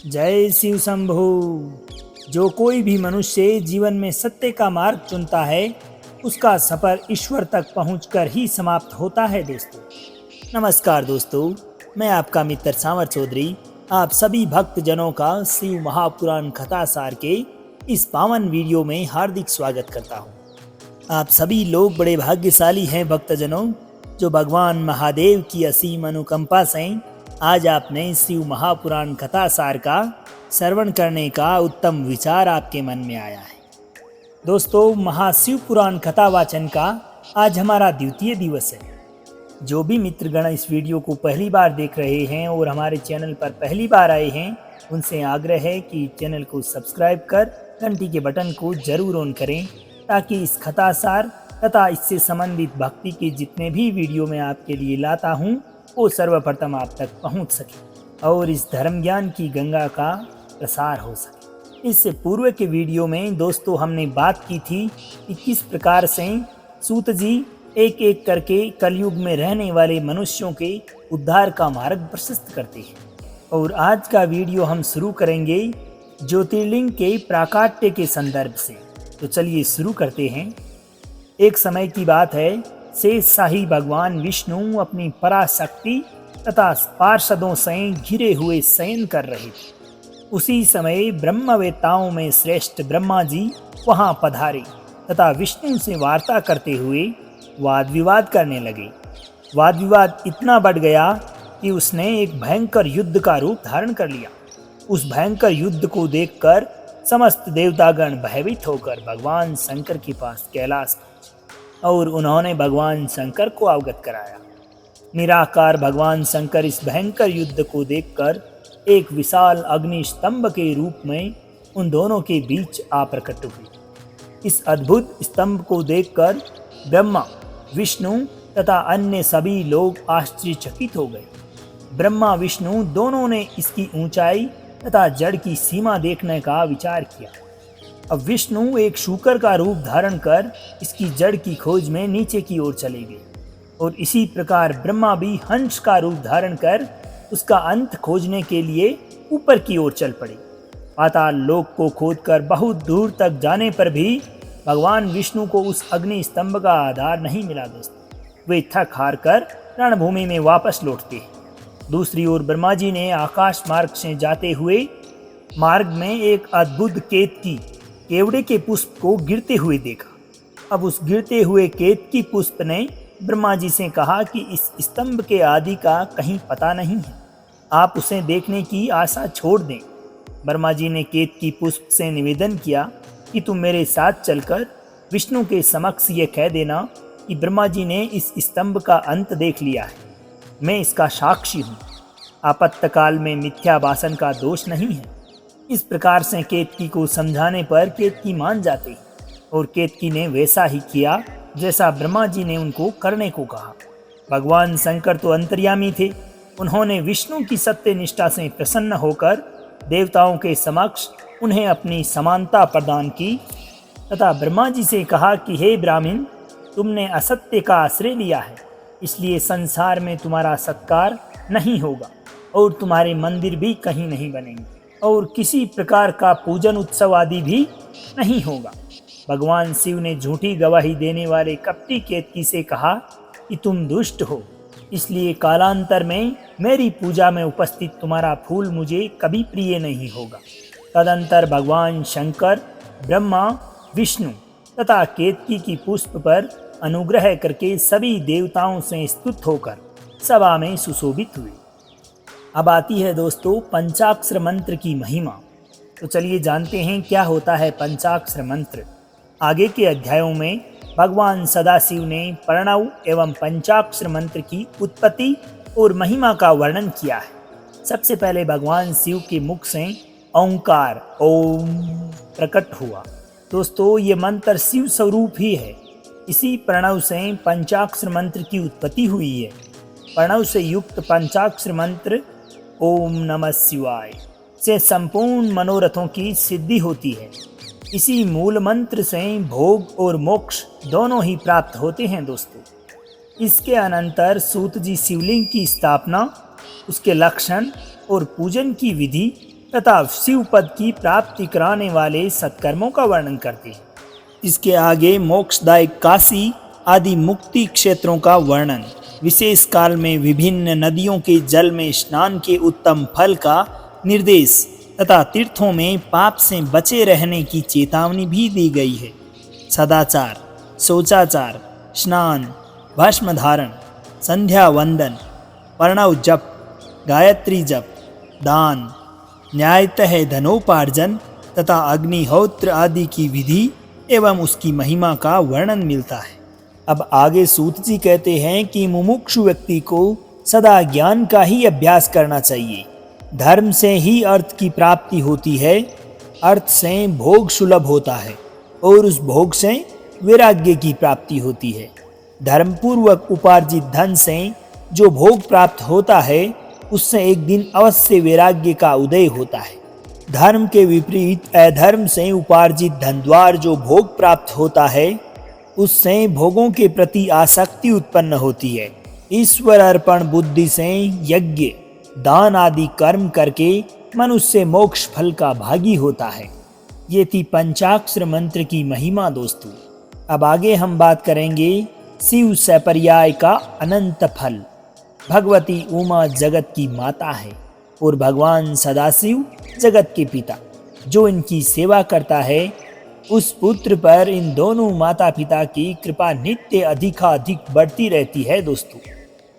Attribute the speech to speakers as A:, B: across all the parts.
A: जय शिव शंभु। जो कोई भी मनुष्य जीवन में सत्य का मार्ग चुनता है उसका सफर ईश्वर तक पहुंचकर ही समाप्त होता है। दोस्तों नमस्कार दोस्तों, मैं आपका मित्र सांवर चौधरी आप सभी भक्त जनों का शिव महापुराण कथा सार के इस पावन वीडियो में हार्दिक स्वागत करता हूं। आप सभी लोग बड़े भाग्यशाली हैं भक्तजनों, जो भगवान महादेव की असीम अनुकंपा से आज आपने शिव महापुराण कथा सार का श्रवण करने का उत्तम विचार आपके मन में आया है। दोस्तों, महाशिव पुराण कथा वाचन का आज हमारा द्वितीय दिवस है। जो भी मित्रगण इस वीडियो को पहली बार देख रहे हैं और हमारे चैनल पर पहली बार आए हैं, उनसे आग्रह है कि चैनल को सब्सक्राइब कर घंटी के बटन को जरूर ऑन करें, ताकि इस कथा सार तथा इससे संबंधित भक्ति के जितने भी वीडियो मैं आपके लिए लाता हूँ वो सर्वप्रथम आप तक पहुँच सके और इस धर्म ज्ञान की गंगा का प्रसार हो सके। इससे पूर्व के वीडियो में दोस्तों हमने बात की थी कि किस प्रकार से सूत जी एक एक करके कलयुग में रहने वाले मनुष्यों के उद्धार का मार्ग प्रशस्त करते हैं। और आज का वीडियो हम शुरू करेंगे ज्योतिर्लिंग के प्राकाट्य के संदर्भ से। तो चलिए शुरू करते हैं। एक समय की बात है, शेषशाही भगवान विष्णु अपनी पराशक्ति तथा पार्षदों से घिरे हुए शयन कर रहे थे। उसी समय ब्रह्मवेत्ताओं में श्रेष्ठ ब्रह्मा जी वहां पधारे तथा विष्णु से वार्ता करते हुए वाद विवाद करने लगे। वाद विवाद इतना बढ़ गया कि उसने एक भयंकर युद्ध का रूप धारण कर लिया। उस भयंकर युद्ध को देखकर समस्त देवतागण भयभीत होकर भगवान शंकर के पास कैलाश और उन्होंने भगवान शंकर को अवगत कराया। निराकार भगवान शंकर इस भयंकर युद्ध को देखकर एक विशाल अग्नि स्तंभ के रूप में उन दोनों के बीच आ प्रकट हुए। इस अद्भुत स्तंभ को देखकर ब्रह्मा, विष्णु तथा अन्य सभी लोग आश्चर्यचकित हो गए। ब्रह्मा विष्णु दोनों ने इसकी ऊंचाई तथा जड़ की सीमा देखने का विचार किया। अब विष्णु एक शूकर का रूप धारण कर इसकी जड़ की खोज में नीचे की ओर चले गए और इसी प्रकार ब्रह्मा भी हंस का रूप धारण कर उसका अंत खोजने के लिए ऊपर की ओर चल पड़े। पाताल लोक को खोदकर बहुत दूर तक जाने पर भी भगवान विष्णु को उस अग्नि स्तंभ का आधार नहीं मिला। दोस्तों, वे थक हार कर रणभूमि में वापस लौटते हैं। दूसरी ओर ब्रह्मा जी ने आकाश मार्ग से जाते हुए मार्ग में एक अद्भुत केतकी केवड़े के पुष्प को गिरते हुए देखा। अब उस गिरते हुए केतकी पुष्प ने ब्रह्मा जी से कहा कि इस स्तंभ के आदि का कहीं पता नहीं है, आप उसे देखने की आशा छोड़ दें। ब्रह्मा जी ने केतकी पुष्प से निवेदन किया कि तुम मेरे साथ चलकर विष्णु के समक्ष ये कह देना कि ब्रह्मा जी ने इस स्तंभ का अंत देख लिया है, मैं इसका साक्षी हूँ। आपातकाल में मिथ्या भाषण का दोष नहीं है। इस प्रकार से केतकी को समझाने पर केतकी मान जाते और केतकी ने वैसा ही किया जैसा ब्रह्मा जी ने उनको करने को कहा। भगवान शंकर तो अंतर्यामी थे। उन्होंने विष्णु की सत्य निष्ठा से प्रसन्न होकर देवताओं के समक्ष उन्हें अपनी समानता प्रदान की तथा ब्रह्मा जी से कहा कि हे ब्राह्मण, तुमने असत्य का आश्रय लिया है, इसलिए संसार में तुम्हारा सत्कार नहीं होगा और तुम्हारे मंदिर भी कहीं नहीं बनेंगे और किसी प्रकार का पूजन उत्सव आदि भी नहीं होगा। भगवान शिव ने झूठी गवाही देने वाले कपटी केतकी से कहा कि तुम दुष्ट हो, इसलिए कालांतर में मेरी पूजा में उपस्थित तुम्हारा फूल मुझे कभी प्रिय नहीं होगा। तदंतर भगवान शंकर, ब्रह्मा, विष्णु तथा केतकी की पुष्प पर अनुग्रह करके सभी देवताओं से स्तुत होकर सभा में सुशोभित हुए। अब आती है दोस्तों पंचाक्षर मंत्र की महिमा। तो चलिए जानते हैं क्या होता है पंचाक्षर मंत्र। आगे के अध्यायों में भगवान सदाशिव ने प्रणव एवं पंचाक्षर मंत्र की उत्पत्ति और महिमा का वर्णन किया है। सबसे पहले भगवान शिव के मुख से ओंकार ओम प्रकट हुआ। दोस्तों, ये मंत्र शिव स्वरूप ही है। इसी प्रणव से पंचाक्षर मंत्र की उत्पत्ति हुई है। प्रणव से युक्त पंचाक्षर मंत्र ओम नमः शिवाय से संपूर्ण मनोरथों की सिद्धि होती है। इसी मूल मंत्र से भोग और मोक्ष दोनों ही प्राप्त होते हैं। दोस्तों, इसके अनंतर सूत जी शिवलिंग की स्थापना, उसके लक्षण और पूजन की विधि तथा शिव पद की प्राप्ति कराने वाले सत्कर्मों का वर्णन करते हैं। इसके आगे मोक्षदायक काशी आदि मुक्ति क्षेत्रों का वर्णन, विशेष काल में विभिन्न नदियों के जल में स्नान के उत्तम फल का निर्देश तथा तीर्थों में पाप से बचे रहने की चेतावनी भी दी गई है। सदाचार, शौचाचार, स्नान, भस्म धारण, संध्या वंदन, प्रणव जप, गायत्री जप, दान, न्यायतः धनोपार्जन तथा अग्निहोत्र आदि की विधि एवं उसकी महिमा का वर्णन मिलता है। अब आगे सूत जी कहते हैं कि मुमुक्षु व्यक्ति को सदा ज्ञान का ही अभ्यास करना चाहिए। धर्म से ही अर्थ की प्राप्ति होती है, अर्थ से भोग सुलभ होता है और उस भोग से वैराग्य की प्राप्ति होती है। धर्मपूर्वक उपार्जित धन से जो भोग प्राप्त होता है उससे एक दिन अवश्य वैराग्य का उदय होता है। धर्म के विपरीत अधर्म से उपार्जित धन द्वारा जो भोग प्राप्त होता है उससे भोगों के प्रति आसक्ति उत्पन्न होती है। ईश्वर अर्पण बुद्धि से यज्ञ, दान आदि कर्म करके मनुष्य मोक्ष फल का भागी होता है। ये थी पंचाक्षर मंत्र की महिमा दोस्तों। अब आगे हम बात करेंगे शिव सपर्याय का अनंत फल। भगवती उमा जगत की माता है और भगवान सदाशिव जगत के पिता। जो इनकी सेवा करता है उस पुत्र पर इन दोनों माता पिता की कृपा नित्य अधिकाधिक बढ़ती रहती है दोस्तों।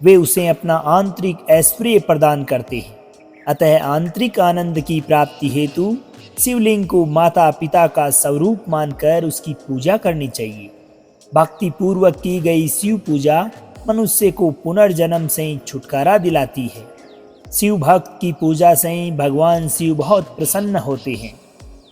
A: वे उसे अपना आंतरिक ऐश्वर्य प्रदान करते हैं। अतः आंतरिक आनंद की प्राप्ति हेतु शिवलिंग को माता पिता का स्वरूप मानकर उसकी पूजा करनी चाहिए। भक्ति पूर्वक की गई शिव पूजा मनुष्य को पुनर्जन्म से छुटकारा दिलाती है। शिव भक्त की पूजा से भगवान शिव बहुत प्रसन्न होते हैं।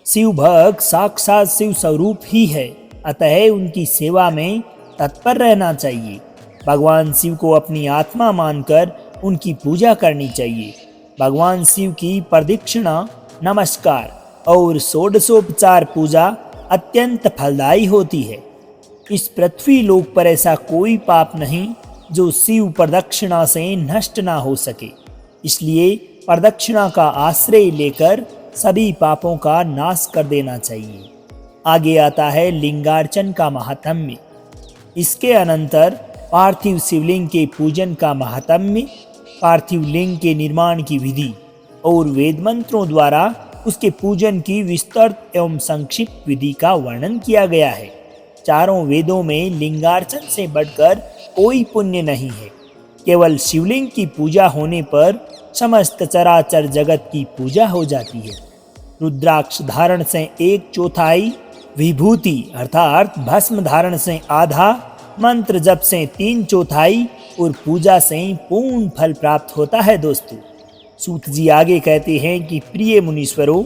A: शिव भक्त साक्षात शिव स्वरूप ही है, अतः उनकी सेवा में तत्पर रहना चाहिए। भगवान शिव को अपनी आत्मा मानकर उनकी पूजा करनी चाहिए। भगवान शिव की प्रदक्षिणा, नमस्कार और षोडशोपचार पूजा अत्यंत फलदायी होती है। इस पृथ्वी लोक पर ऐसा कोई पाप नहीं जो शिव प्रदक्षिणा से नष्ट ना हो सके। इसलिए प्रदक्षिणा का आश्रय लेकर सभी पापों का नाश कर देना चाहिए। आगे आता है लिंगार्चन का महात्म्य। इसके अनंतर पार्थिव शिवलिंग के पूजन का महात्म्य, पार्थिव लिंग के निर्माण की विधि और वेद मंत्रों द्वारा उसके पूजन की विस्तृत एवं संक्षिप्त विधि का वर्णन किया गया है। चारों वेदों में लिंगार्चन से बढ़कर कोई पुण्य नहीं है। केवल शिवलिंग की पूजा होने पर समस्त चराचर जगत की पूजा हो जाती है। रुद्राक्ष धारण से 1/4, विभूति अर्थात भस्म धारण से आधा, मंत्र जप से 3/4 और पूजा से पूर्ण फल प्राप्त होता है दोस्तों। सूत जी आगे कहते हैं कि प्रिय मुनीश्वरों,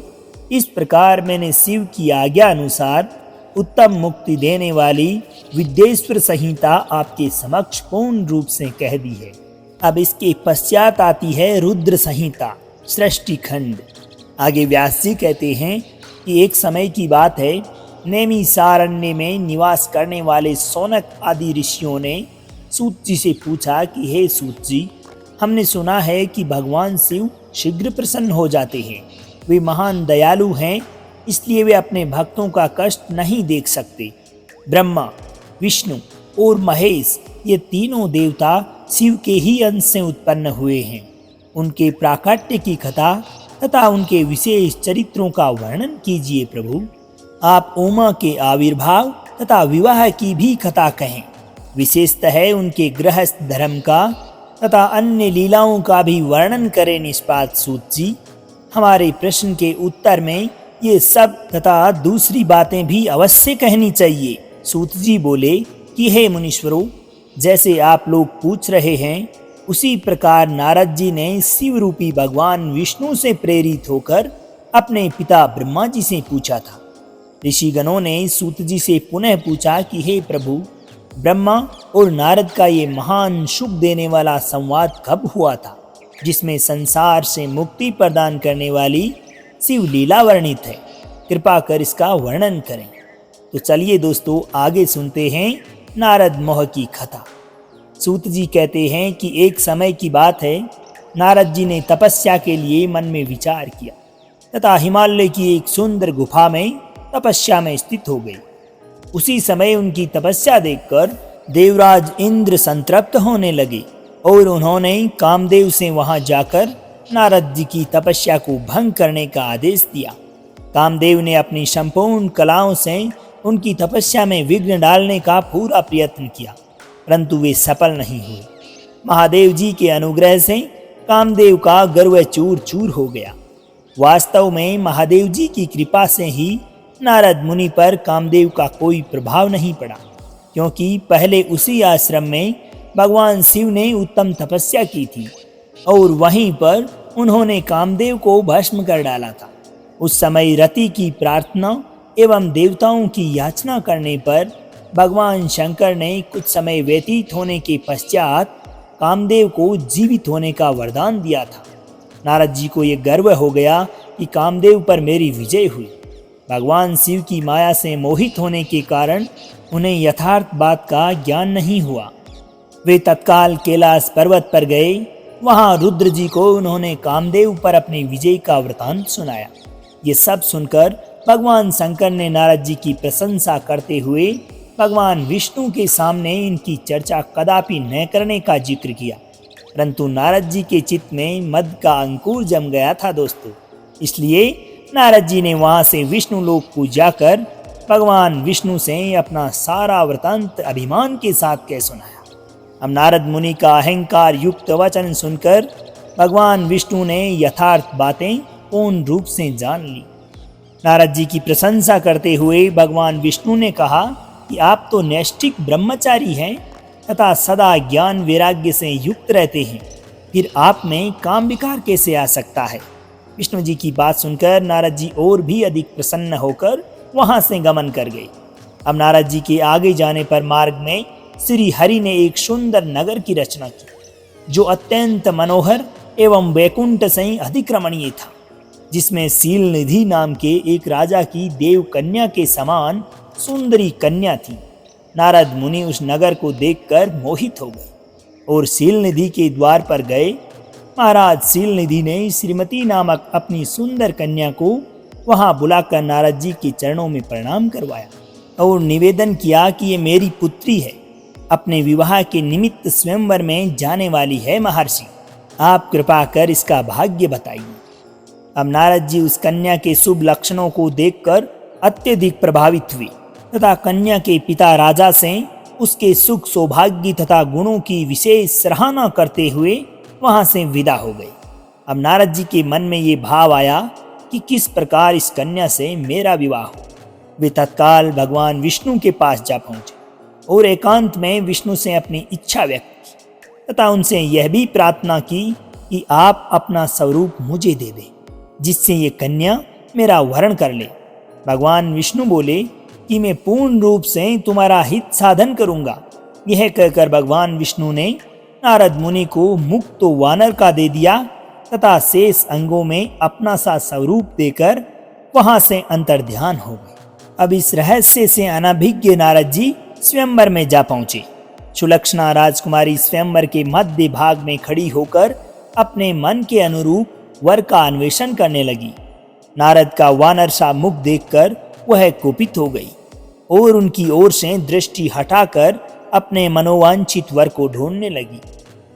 A: इस प्रकार मैंने शिव की आज्ञा अनुसार उत्तम मुक्ति देने वाली विद्येश्वर संहिता आपके समक्ष पूर्ण रूप से कह दी है। अब इसके पश्चात आती है रुद्र संहिता, सृष्टि खंड। आगे व्यास जी कहते हैं कि एक समय की बात है, नैमिषारण्य में निवास करने वाले सौनक आदि ऋषियों ने सूत जी से पूछा कि हे सूत जी, हमने सुना है कि भगवान शिव शीघ्र प्रसन्न हो जाते हैं। वे महान दयालु हैं, इसलिए वे अपने भक्तों का कष्ट नहीं देख सकते। ब्रह्मा, विष्णु और महेश ये तीनों देवता शिव के ही अंश से उत्पन्न हुए हैं। उनके प्राकट्य की कथा तथा उनके विशेष चरित्रों का वर्णन कीजिए प्रभु। आप उमा के आविर्भाव तथा विवाह की भी कथा कहें। विशेषतः उनके गृहस्थ धर्म का तथा अन्य लीलाओं का भी वर्णन करें निष्पात सूत जी। हमारे प्रश्न के उत्तर में ये सब तथा दूसरी बातें भी अवश्य कहनी चाहिए। सूत जी बोले कि हे मुनीश्वरों, जैसे आप लोग पूछ रहे हैं उसी प्रकार नारद जी ने शिव रूपी भगवान विष्णु से प्रेरित होकर अपने पिता ब्रह्मा जी से पूछा था। ऋषिगणों ने सूत जी से पुनः पूछा कि हे प्रभु, ब्रह्मा और नारद का ये महान सुख देने वाला संवाद कब हुआ था, जिसमें संसार से मुक्ति प्रदान करने वाली शिव लीला वर्णित है। कृपा कर इसका वर्णन करें। तो चलिए दोस्तों आगे सुनते हैं नारद मोह की कथा। सूत जी कहते हैं कि एक समय की बात है, नारद जी ने तपस्या के लिए मन में विचार किया तथा हिमालय की एक सुंदर गुफा में तपस्या में स्थित हो गई। उसी समय उनकी तपस्या देखकर देवराज इंद्र संतृप्त होने लगे और उन्होंने कामदेव से वहां जाकर नारद जी की तपस्या को भंग करने का आदेश दिया। कामदेव ने अपनी संपूर्ण कलाओं से उनकी तपस्या में विघ्न डालने का पूरा प्रयत्न किया, परंतु वे सफल नहीं हुए। महादेव जी के अनुग्रह से कामदेव का गर्व चूर चूर हो गया। वास्तव में महादेव जी की कृपा से ही नारद मुनि पर कामदेव का कोई प्रभाव नहीं पड़ा, क्योंकि पहले उसी आश्रम में भगवान शिव ने उत्तम तपस्या की थी और वहीं पर उन्होंने कामदेव को भस्म कर डाला था। उस समय रति की प्रार्थना एवं देवताओं की याचना करने पर भगवान शंकर ने कुछ समय व्यतीत होने के पश्चात कामदेव को जीवित होने का वरदान दिया था। नारद जी को यह गर्व हो गया कि कामदेव पर मेरी विजय हुई। भगवान शिव की माया से मोहित होने के कारण उन्हें यथार्थ बात का ज्ञान नहीं हुआ। वे तत्काल कैलाश पर्वत पर गए। वहां रुद्र जी को उन्होंने कामदेव पर अपनी विजय का वृतांत सुनाया। ये सब सुनकर भगवान शंकर ने नारद जी की प्रशंसा करते हुए भगवान विष्णु के सामने इनकी चर्चा कदापि न करने का जिक्र किया, परंतु नारद जी के चित्त में मद का अंकुर जम गया था दोस्तों। इसलिए नारद जी ने वहां से विष्णु लोक को जाकर भगवान विष्णु से अपना सारा वृतांत अभिमान के साथ कह सुनाया। अब नारद मुनि का अहंकार युक्त वचन सुनकर भगवान विष्णु ने यथार्थ बातें पूर्ण रूप से जान ली। नारद जी की प्रशंसा करते हुए भगवान विष्णु ने कहा कि आप तो नैष्ठिक ब्रह्मचारी हैं तथा सदा ज्ञान वैराग्य से युक्त रहते हैं, फिर आप में काम विकार कैसे आ सकता है। विष्णु जी की बात सुनकर नारद जी और भी अधिक प्रसन्न होकर वहां से गमन कर गए। अब नारद जी के आगे जाने पर मार्ग में श्री हरि ने एक सुंदर नगर की रचना की, जो अत्यंत मनोहर एवं वैकुंठ से अधिक रमणीय था, जिसमें शील निधि नाम के एक राजा की देव कन्या के समान सुंदरी कन्या थी। नारद मुनि उस नगर को देखकर मोहित हो गए और शील निधि के द्वार पर गए। महाराज शील निधि ने श्रीमती नामक अपनी सुंदर कन्या को वहां बुलाकर नारद जी के चरणों में प्रणाम करवाया और निवेदन किया कि ये मेरी पुत्री है, अपने विवाह के निमित्त स्वयंवर में जाने वाली है। महर्षि, आप कृपा कर इसका भाग्य बताइए। अब नारद जी उस कन्या के शुभ लक्षणों को देखकर अत्यधिक प्रभावित हुए तथा कन्या के पिता राजा से उसके सुख सौभाग्य तथा गुणों की विशेष सराहना करते हुए वहां से विदा हो गए। अब नारद जी के मन में ये भाव आया कि किस प्रकार इस कन्या से मेरा विवाह हो। वे तत्काल भगवान विष्णु के पास जा पहुंचे और एकांत में विष्णु से अपनी इच्छा व्यक्त की तथा उनसे यह भी प्रार्थना की कि आप अपना स्वरूप मुझे दे दें, जिससे ये कन्या मेरा वरण कर ले। भगवान विष्णु बोले कि मैं पूर्ण रूप से तुम्हारा हित साधन करूंगा। यह कहकर भगवान विष्णु ने नारद मुनि को मुक्त वानर का दे दिया तथा शेष अंगों में अपना सा स्वरूप देकर वहां से अंतर्ध्यान हो गए। अब इस रहस्य से अनभिज्ञ नारद जी स्वयंवर में जा पहुंचे। सुलक्षणा राजकुमारी स्वयंवर के मध्य भाग में खड़ी होकर अपने मन के अनुरूप वर का अन्वेषण करने लगी। नारद का वानर सा मुख देखकर वह कुपित हो गई और उनकी ओर से दृष्टि हटाकर अपने मनोवांछित वर को ढूंढने लगी।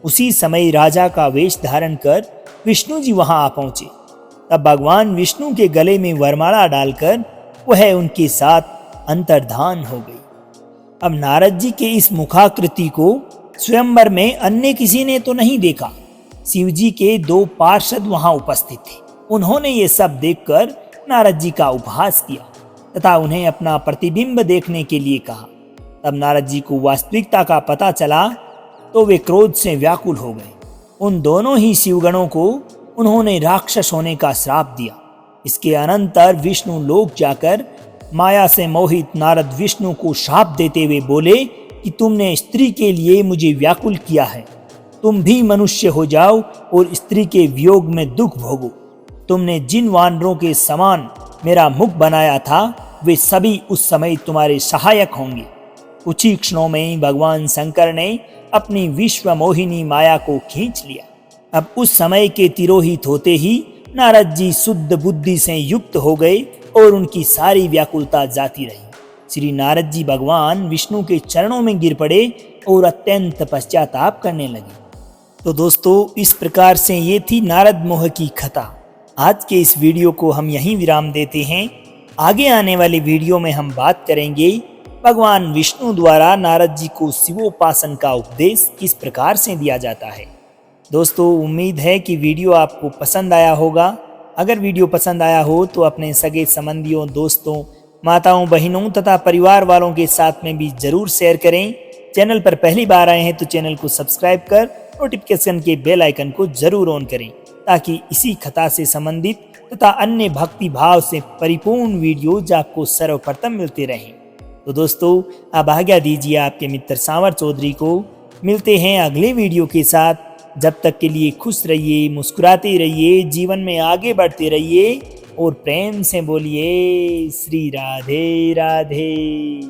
A: उसी समय राजा का वेश धारण कर विष्णु जी वहां आ पहुंचे। तब भगवान विष्णु के गले में वरमाला डालकर वह उनके साथ अंतर्धान हो गई। अब नारद जी के इस मुखाकृति को स्वयंवर में अन्य किसी ने तो नहीं देखा। शिव जी के 2 पार्षद वहां उपस्थित थे। उन्होंने ये सब देखकर नारद जी का उपहास किया तथा उन्हें अपना प्रतिबिंब देखने के लिए कहा। तब नारद जी को वास्तविकता का पता चला तो वे क्रोध से व्याकुल हो गए। उन दोनों ही शिवगणों को उन्होंने राक्षस होने का श्राप दिया। इसके अनंतर विष्णु लोक जाकर माया से मोहित नारद विष्णु को शाप देते हुए बोले कि तुमने स्त्री के लिए मुझे व्याकुल किया है, तुम भी मनुष्य हो जाओ और स्त्री के वियोग में दुख भोगो। तुमने जिन वानरों के समान मेरा मुख बनाया था वे सभी उस समय तुम्हारे सहायक होंगे। कुछ ही क्षणों में भगवान शंकर ने अपनी विश्व मोहिनी माया को खींच लिया। अब उस समय के तिरोहित होते ही नारद जी शुद्ध बुद्धि से युक्त हो गए और उनकी सारी व्याकुलता जाती रही। श्री नारद जी भगवान विष्णु के चरणों में गिर पड़े और अत्यंत पश्चाताप करने लगे। तो दोस्तों, इस प्रकार से ये थी नारद मोह की कथा। आज के इस वीडियो को हम यहीं विराम देते हैं। आगे आने वाली वीडियो में हम बात करेंगे भगवान विष्णु द्वारा नारद जी को शिवोपासन का उपदेश किस प्रकार से दिया जाता है। दोस्तों, उम्मीद है कि वीडियो आपको पसंद आया होगा। अगर वीडियो पसंद आया हो तो अपने सगे संबंधियों, दोस्तों, माताओं, बहनों तथा परिवार वालों के साथ में भी जरूर शेयर करें। चैनल पर पहली बार आए हैं तो चैनल को सब्सक्राइब कर नोटिफिकेशन के बेल आइकन को जरूर ऑन करें, ताकि इसी कथा से संबंधित तथा अन्य भक्ति भाव से परिपूर्ण वीडियोज आपको सर्वप्रथम मिलते रहें। तो दोस्तों, अब आज्ञा दीजिए आपके मित्र सांवर चौधरी को। मिलते हैं अगले वीडियो के साथ। जब तक के लिए खुश रहिए, मुस्कुराते रहिए, जीवन में आगे बढ़ते रहिए और प्रेम से बोलिए श्री राधे राधे।